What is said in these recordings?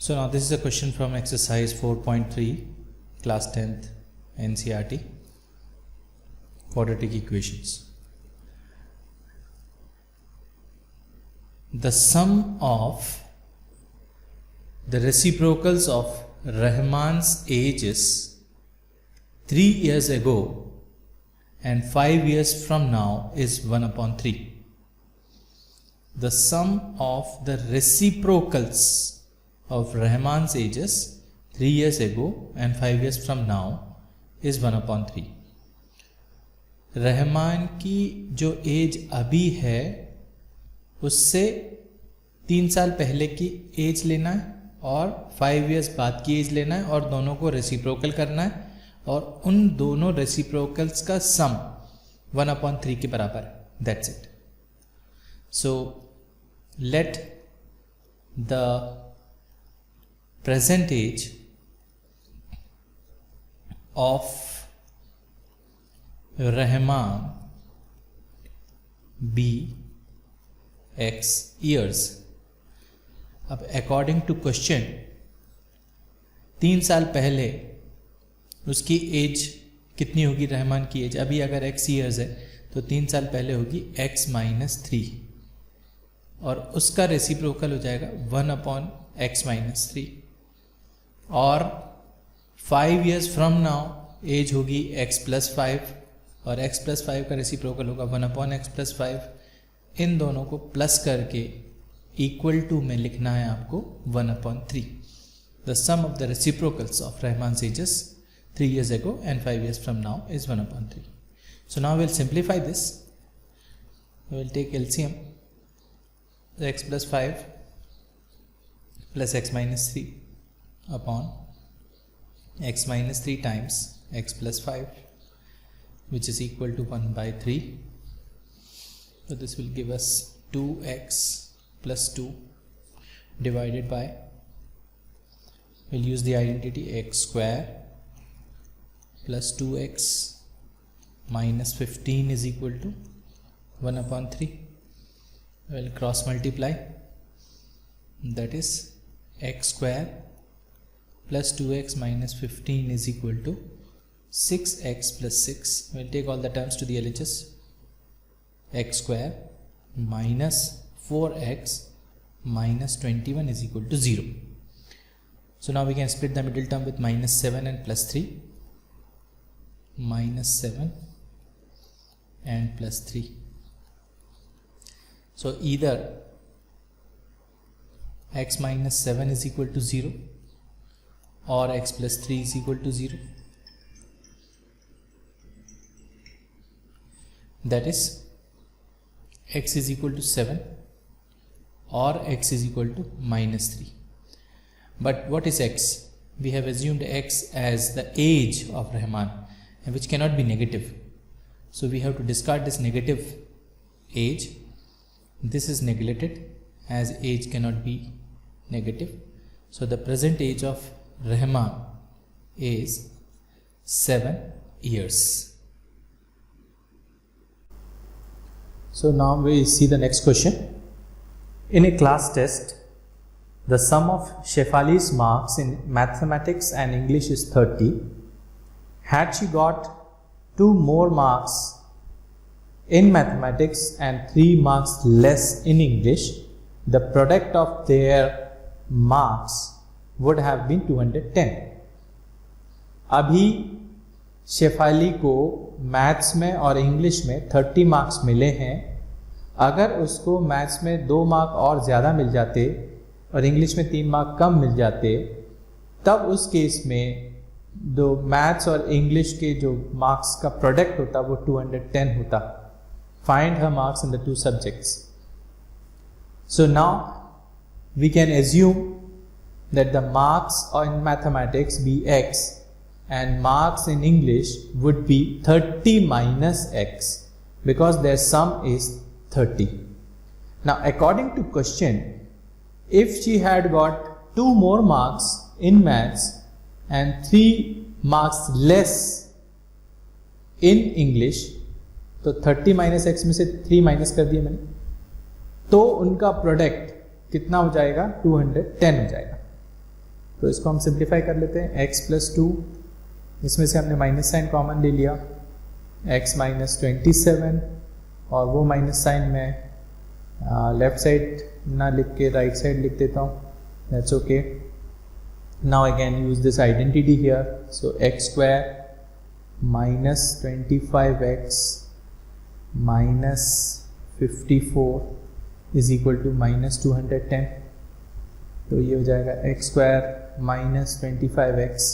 So now this is a question from exercise 4.3 class 10th NCERT quadratic equations. The sum of the reciprocals of Rahman's ages 3 years ago and 5 years from now is 1/3. The sum of the reciprocals of Rahman's ages 3 years ago and 5 years from now is 1/3. Rahman की जो as अभी है उससे 3 साल पहले की as लेना है और 5 इयर्स बाद की एज लेना है और दोनों को रेसिप्रोकल करना है और उन दोनों रेसिप्रोकल्स का सम 1/3 के बराबर है. That's it. So let the present age of Rahman be x years. अब अकॉर्डिंग टू क्वेश्चन 3 साल पहले उसकी एज कितनी होगी? रहमान की एज अभी अगर x ईयर्स है तो 3 साल पहले होगी x - 3 और उसका रेसिप्रोकल हो जाएगा 1/x - 3 और 5 इयर्स फ्रॉम नाउ एज होगी x + 5 और x + 5 का रेसिप्रोकल होगा 1/x + 5. इन दोनों को प्लस करके इक्वल टू में लिखना है आपको 1/3. The sum of the reciprocals of Rahman's ages 3 years ago and 5 years from now is 1/3. So now we'll simplify this. We'll take LCM. X + 5 plus x - 3 upon x - 3 times x + 5, which is equal to 1/3. So this will give us 2x + 2 divided by, we'll use the identity x square plus 2x minus 15 is equal to 1/3. We'll cross multiply, that is x square plus 2x minus 15 is equal to 6x plus 6. We'll take all the terms to the LHS. X square minus 4x minus 21 is equal to 0. So now we can split the middle term with -7 and +3. -7 and +3. So either x - 7 is equal to 0 or x + 3 is equal to 0. That is x is equal to 7 or x is equal to -3. But what is x? We have assumed x as the age of Rahman, which cannot be negative. So we have to discard this negative age. This is neglected as age cannot be negative. So the present age of Rahman is 7 years. So now we see the next question. In a class test, the sum of Shefali's marks in mathematics and English is 30. Had she got 2 more marks in mathematics and 3 marks less in English, the product of their marks would have been 210. अभी शेफाली को maths में और English में 30 marks मिले हैं. अगर उसको maths में 2 मार्क और ज़्यादा मिल जाते और इंग्लिश में 3 मार्क कम मिल जाते, तब उस केस में दो मैथ्स और इंग्लिश के जो मार्क्स का प्रोडक्ट होता वो 210 होता. Find her marks in the 2 subjects. So now we can assume that the marks in mathematics be x and marks in English would be 30 minus x because their sum is 30. Now according to question, if she had got 2 more marks in maths and 3 marks less in English, तो 30 minus x में से 3 minus कर दिए मैंने, तो उनका product कितना हो जाएगा? 210 हो जाएगा. तो इसको हम सिंप्लीफाई कर लेते हैं। x प्लस 2, इसमें से हमने माइनस साइन कॉमन ले लिया, x माइनस 27, और वो माइनस साइन मैं लेफ्ट साइड ना लिख के राइट साइड लिख देता हूँ, that's okay. Now I can use this identity here, so x square minus 25x minus 54 is equal to minus 210। तो ये हो जाएगा x square minus 25x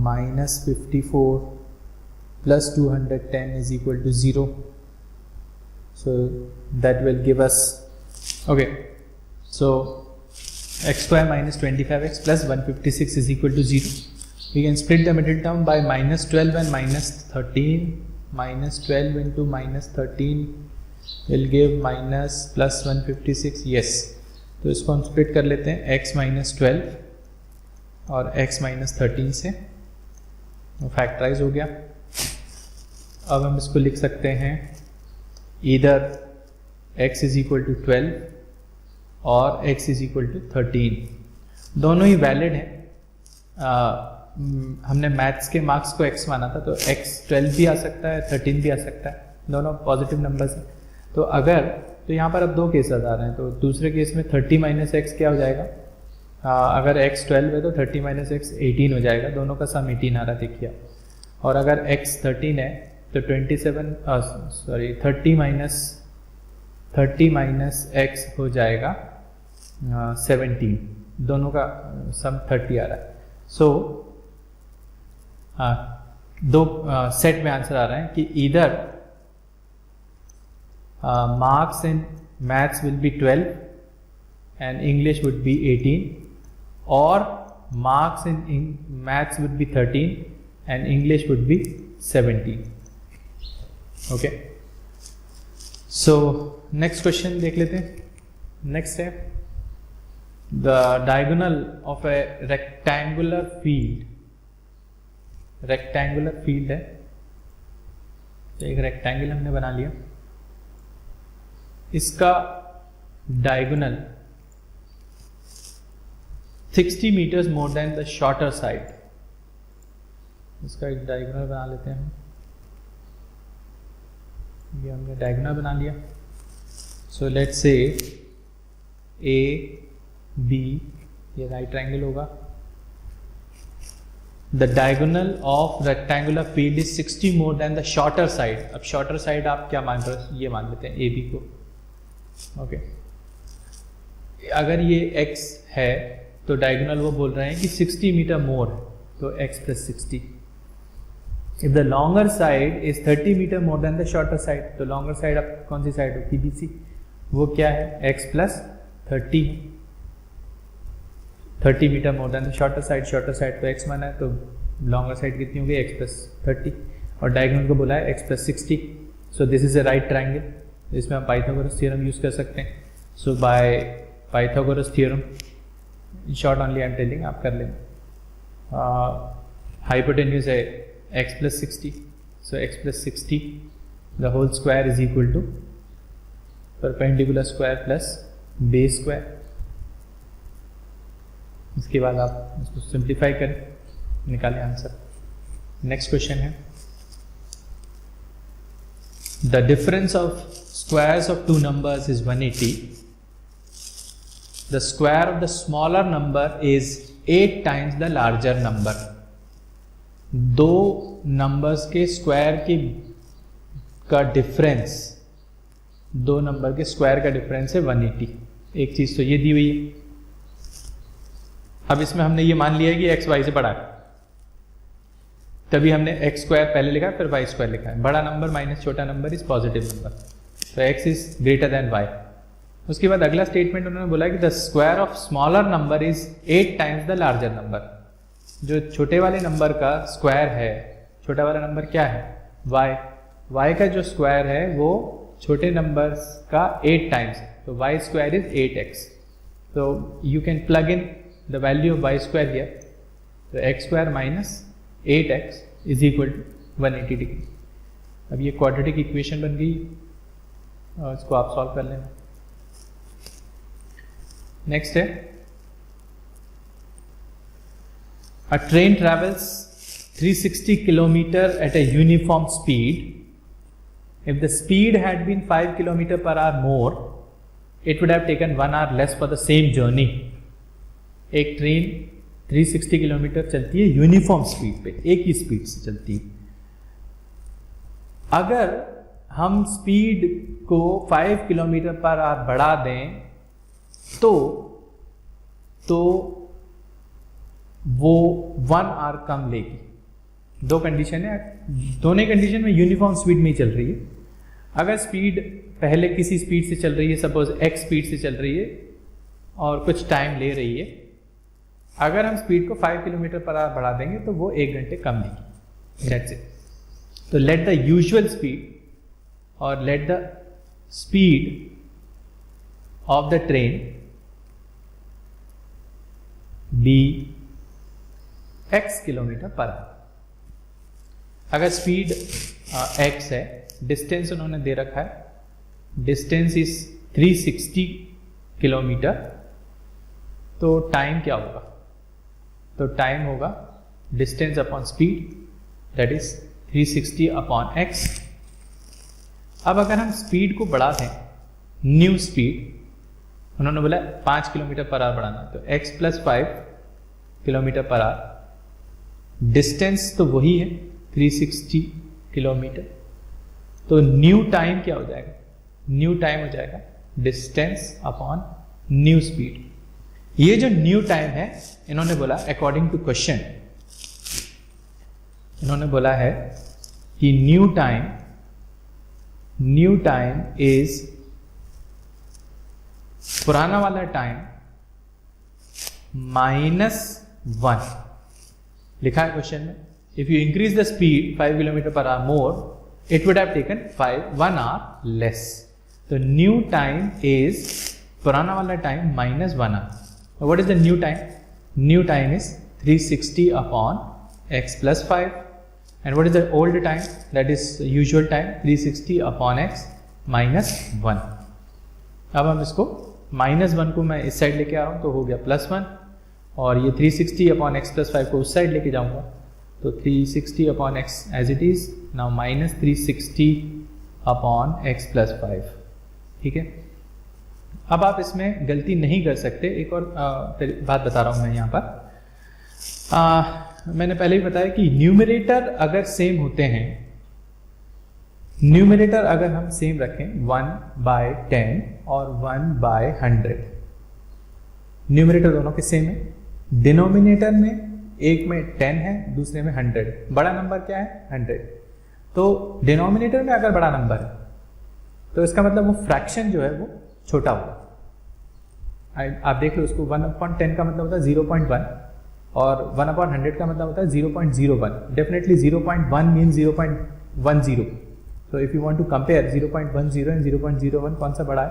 minus 54 plus 210 is equal to 0. So that will give us, okay, so x square minus 25x plus 156 is equal to 0. We can split the middle term by minus 12 and minus 13. Minus 12 into minus 13 will give minus plus 156. Yes, तो इसको हम split कर लेते हैं x minus 12 और x minus 13 से, factorise हो गया। अब हम इसको लिख सकते हैं इधर x इज इक्वल टू 12 और x इज इक्वल टू 13, दोनों ही वैलिड हैं। हमने मैथ्स के मार्क्स को x माना था, तो x 12 भी आ सकता है, 13 भी आ सकता है, दोनों पॉजिटिव नंबर्स हैं। तो अगर, तो यहाँ पर अब दो केसेस आ रहे हैं, तो दूसरे केस में 30 माइनस एक्स क्या हो जाएगा, अगर x 12 है तो 30 माइनस एक्स 18 हो जाएगा, दोनों का सम 18 आ रहा देखिए। और अगर x 13 है तो 30 माइनस एक्स हो जाएगा 17, दोनों का सम 30 आ रहा है। सो दो सेट में आंसर आ रहे हैं कि इधर marks in maths will be 12 and English would be 18, or marks in maths would be 13 and English would be 17. Okay, so next question देख लेते हैं। next है the diagonal of a rectangular field है, तो एक रेक्टेंगल हमने बना लिया, इसका diagonal 60 metres more than the shorter side, इसका एक डायगोनल बना लेते हैं। ये हमने डायगोनल बना लिया। So let's say A B, ये राइट ट्रायंगल होगा। The diagonal of rectangular field is 60 more than the shorter side. अब शॉर्टर साइड आप क्या मान रहे हो, ये मान लेते हैं ए बी को। ओके, अगर ये x है तो डायगोनल वो बोल रहे हैं कि 60 मीटर मोर, तो x plus 60। If the longer side is 30 metre more than the shorter side, तो लॉन्गर साइड अब कौन सी साइड होगी, BC, वो क्या है x plus 30 metre more than the shorter side तो x माना है, तो लॉन्गर साइड कितनी होगी, x प्लस 30, और डायगोनल को बोला है x plus 60। So this is a right triangle, इसमें हम पाइथागोरस थ्योरम यूज कर सकते हैं। So by Pythagoras theorem, in short only I am telling, आप कर लें। हाइपोटेन्यूज है x plus 60, so x plus 60 the whole square is equal to perpendicular square plus base square. इसके बाद आप इसको सिंप्लीफाई करें, निकालें आंसर। नेक्स्ट क्वेश्चन है the difference of squares of two numbers is 180। The square of the smaller number is 8 times the larger number. दो numbers के square का डिफरेंस, दो नंबर के स्क्वायर का डिफरेंस है 180। एक चीज तो ये दी हुई है। अब इसमें हमने ये मान लिया है कि x y से बड़ा है, तभी हमने x स्क्वायर पहले लिखा फिर y स्क्वायर लिखा है। बड़ा नंबर माइनस छोटा नंबर इज पॉजिटिव नंबर, तो x is greater than y। उसके बाद अगला स्टेटमेंट उन्होंने बोला कि the square of smaller number is 8 times the larger number. जो छोटे वाले नंबर का स्क्वायर है, छोटा वाला नंबर क्या है, y का जो स्क्वायर है वो छोटे नंबर का 8 टाइम्स है, तो y स्क्वायर इज 8x। तो you can plug in the value of y square here, so x square minus 8x is equal to 180 degree. अब ये क्वाड्रेटिक इक्वेशन बन गई और इसको आप सॉल्व कर लेना। नेक्स्ट है A train travels 360 kilometer at a uniform speed. If the speed had been 5 kilometer per hour more, it would have taken 1 hour less for the same journey. एक train 360 kilometre चलती है uniform speed पे, एक ही speed से चलती है. अगर हम स्पीड को 5 किलोमीटर पर आवर बढ़ा दें तो वो 1 आवर कम लेगी. दो कंडीशन है, दोनों कंडीशन में यूनिफॉर्म स्पीड में ही चल रही है. अगर स्पीड पहले किसी स्पीड से चल रही है, सपोज x स्पीड से चल रही है और कुछ टाइम ले रही है, अगर हम स्पीड को 5 किलोमीटर पर आवर बढ़ा देंगे तो वो 1 घंटे कम लेगी. That's it. तो लेट द यूजुअल स्पीड और let the speed of the train be x kilometre per hour. अगर स्पीड x है, डिस्टेंस उन्होंने दे रखा है, डिस्टेंस इज 360 किलोमीटर, तो टाइम क्या होगा? तो टाइम होगा distance upon speed, that is 360 upon x. अब अगर हम स्पीड को बढ़ा दें, न्यू स्पीड उन्होंने बोला 5 किलोमीटर पर आवर बढ़ाना, तो x plus 5 kilometre per our. Distance तो वही है 360 किलोमीटर, तो न्यू टाइम क्या हो जाएगा? न्यू टाइम हो जाएगा डिस्टेंस अपॉन न्यू स्पीड. ये जो न्यू टाइम है, इन्होंने बोला अकॉर्डिंग टू क्वेश्चन, इन्होंने बोला है कि न्यू टाइम इज पुराना वाला टाइम -1. लिखा है क्वेश्चन में, if you increase the speed 5 kilometre per our more, it would have taken 1 hour less. तो न्यू टाइम इज पुराना वाला time -1 hour. What is the new time? New time is 360 upon x plus 5. And what is the old time? That is usual time 360 upon x minus 1. अब हम इसको -1 को मैं इस side लेके आ रहा हूँ तो हो गया +1, और ये 360 अपॉन एक्स प्लस 5 को उस साइड लेके जाऊंगा तो 360 upon x as it is now -360 upon x plus 5. ठीक है. अब आप इसमें गलती नहीं कर सकते. एक और बात बता रहा हूं मैं यहाँ पर. मैंने पहले ही बताया कि न्यूमरेटर अगर सेम होते हैं, न्यूमरेटर अगर हम सेम रखें 1/10 और 1/100, न्यूमरेटर दोनों के सेम है. डिनोमिनेटर में एक में 10 है, दूसरे में 100. बड़ा नंबर क्या है? 100. तो डिनोमिनेटर में अगर बड़ा नंबर है तो इसका मतलब वो फ्रैक्शन जो है वो छोटा होगा. आप देख लो, उसको 1/10 का मतलब होता है 0.1 और 1/100 का मतलब होता है 0.01. Definitely 0.1 mean 0.10. तो if you want to compare 0.10 and 0.01, कौन सा बड़ा है,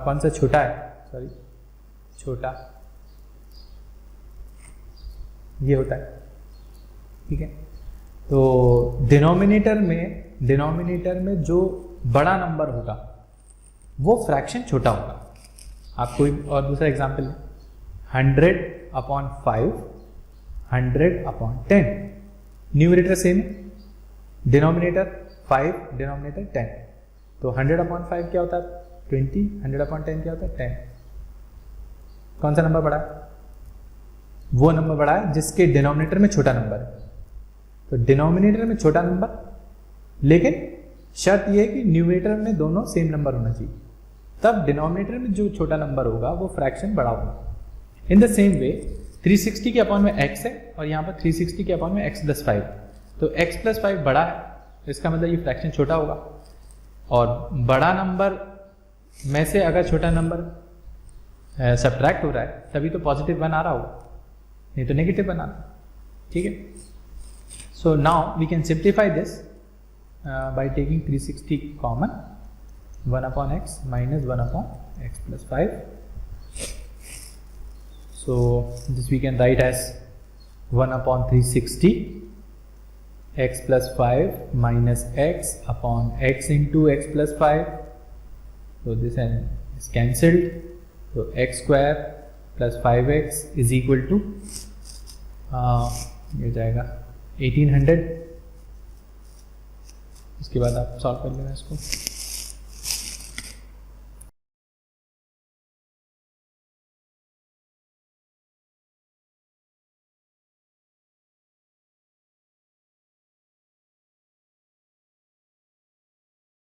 कौन सा छोटा है? सॉरी, छोटा ये होता है. ठीक है. तो डिनोमिनेटर में जो बड़ा नंबर होगा वो फ्रैक्शन छोटा होगा. आप कोई और दूसरा एग्जांपल लें. 100/5, 100/10. Numerator same, denominator 5, denominator 10. तो 100/5 क्या होता है? 20. 100/10 क्या होता है? 10. कौन सा नंबर बड़ा है? वो नंबर बड़ा है जिसके डिनोमिनेटर में छोटा नंबर है. तो डिनोमिनेटर में छोटा नंबर, लेकिन शर्त यह है कि न्यूमरेटर में दोनों सेम नंबर होना चाहिए, तब डिनोमिनेटर में जो छोटा नंबर होगा वो फ्रैक्शन बड़ा होगा. इन द सेम वे 360 के अपॉन में x है और यहाँ पर 360 के अपॉन में x प्लस 5. तो x प्लस 5 बड़ा है, इसका मतलब ये फ्रैक्शन छोटा होगा. और बड़ा नंबर में से अगर छोटा नंबर सब्ट्रैक्ट हो रहा है तभी तो पॉजिटिव 1 आ रहा होगा, नहीं तो नेगेटिव 1 आना. ठीक है. So now we can simplify this by taking 360 common. 1/x minus 1/x plus 5. So this we can write as 1/360 x plus 5 minus x upon x into x plus 5. So this is cancelled. So x square plus 5x is equal to ये जाएगा 1800। इसके बाद आप solve कर लेना इसको।